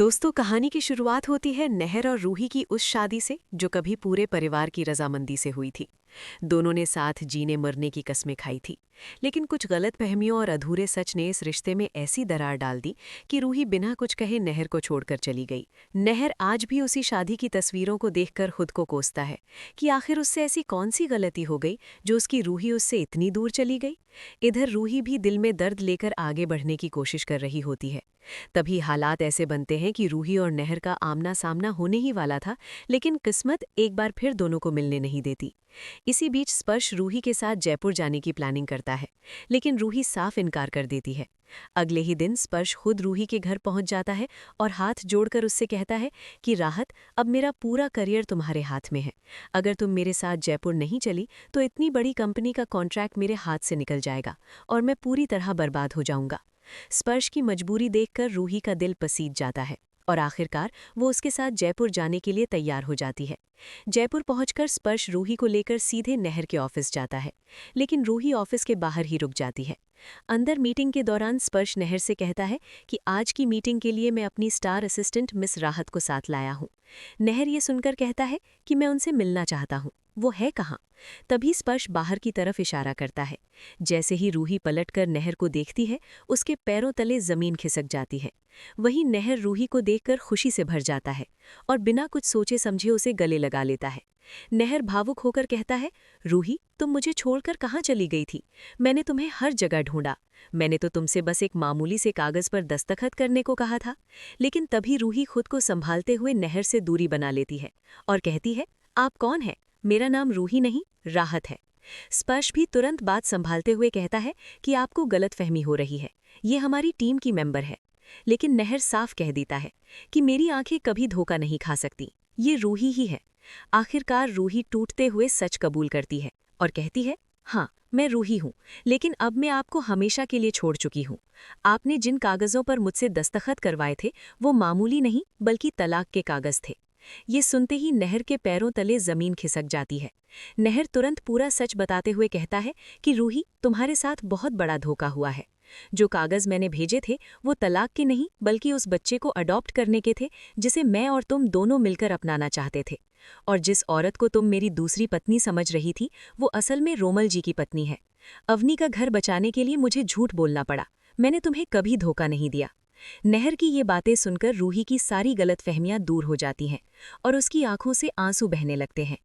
दोस्तों, कहानी की शुरुआत होती है नहर और रूही की उस शादी से जो कभी पूरे परिवार की रजामंदी से हुई थी। दोनों ने साथ जीने मरने की कस्में खाई थी। लेकिन कुछ गलतफहमियों और अधूरे सच ने इस रिश्ते में ऐसी दरार डाल दी कि रूही बिना कुछ कहे नहर को छोड़कर चली गई। नहर आज भी उसी शादी की तस्वीरों को देखकर खुद को कोसता है कि आखिर उससे ऐसी कौन सी गलती हो गई जो उसकी रूही उससे इतनी दूर चली गई। इधर रूही भी दिल में दर्द लेकर आगे बढ़ने की कोशिश कर रही होती है। तभी हालात ऐसे बनते हैं कि रूही और नहर का आमना सामना होने ही वाला था, लेकिन किस्मत एक बार फिर दोनों को मिलने नहीं देती। इसी बीच स्पर्श रूही के साथ जयपुर जाने की प्लानिंग करता है, लेकिन रूही साफ इनकार कर देती है। अगले ही दिन स्पर्श खुद रूही के घर पहुंच जाता है और हाथ जोड़कर उससे कहता है कि राहत, अब मेरा पूरा करियर तुम्हारे हाथ में है। अगर तुम मेरे साथ जयपुर नहीं चली तो इतनी बड़ी कंपनी का कॉन्ट्रैक्ट मेरे हाथ से निकल जाएगा और मैं पूरी तरह बर्बाद हो जाऊंगा। स्पर्श की मजबूरी देखकर रूही का दिल पसीज जाता है और आखिरकार वो उसके साथ जयपुर जाने के लिए तैयार हो जाती है। जयपुर पहुंचकर स्पर्श रूही को लेकर सीधे नहर के ऑफिस जाता है, लेकिन रूही ऑफिस के बाहर ही रुक जाती है। अंदर मीटिंग के दौरान स्पर्श नहर से कहता है कि आज की मीटिंग के लिए मैं अपनी स्टार असिस्टेंट मिस राहत को साथ लाया हूं। नहर ये सुनकर कहता है कि मैं उनसे मिलना चाहता हूं, वो है कहाँ। तभी स्पर्श बाहर की तरफ इशारा करता है। जैसे ही रूही पलटकर नहर को देखती है, उसके पैरों तले जमीन खिसक जाती है। वहीं नहर रूही को देखकर खुशी से भर जाता है और बिना कुछ सोचे समझे उसे गले लगा लेता है। नहर भावुक होकर कहता है, रूही, तुम मुझे छोड़कर कहाँ चली गई थी? मैंने तुम्हें हर जगह ढूंढा। मैंने तो तुमसे बस एक मामूली से कागज पर दस्तखत करने को कहा था। लेकिन तभी रूही खुद को संभालते हुए नहर से दूरी बना लेती है और कहती है, आप कौन है? मेरा नाम रूही नहीं, राहत है। स्पर्श भी तुरंत बात संभालते हुए कहता है कि आपको गलतफहमी हो रही है, ये हमारी टीम की मेंबर है। लेकिन नहर साफ कह देता है कि मेरी आंखें कभी धोखा नहीं खा सकती, ये रूही ही है। आखिरकार रूही टूटते हुए सच कबूल करती है और कहती है, हाँ, मैं रूही हूँ, लेकिन अब मैं आपको हमेशा के लिए छोड़ चुकी हूँ। आपने जिन कागजों पर मुझसे दस्तखत करवाए थे वो मामूली नहीं बल्कि तलाक के कागज थे। ये सुनते ही नहर के पैरों तले जमीन खिसक जाती है। नहर तुरंत पूरा सच बताते हुए कहता है कि रूही, तुम्हारे साथ बहुत बड़ा धोखा हुआ है। जो कागज मैंने भेजे थे वो तलाक के नहीं बल्कि उस बच्चे को अडॉप्ट करने के थे जिसे मैं और तुम दोनों मिलकर अपनाना चाहते थे। और जिस औरत को तुम मेरी दूसरी पत्नी समझ रही थी वो असल में रोमल जी की पत्नी है। अवनी का घर बचाने के लिए मुझे झूठ बोलना पड़ा, मैंने तुम्हें कभी धोखा नहीं दिया। नहर की ये बातें सुनकर रूही की सारी गलतफहमियां दूर हो जाती हैं और उसकी आंखों से आंसू बहने लगते हैं।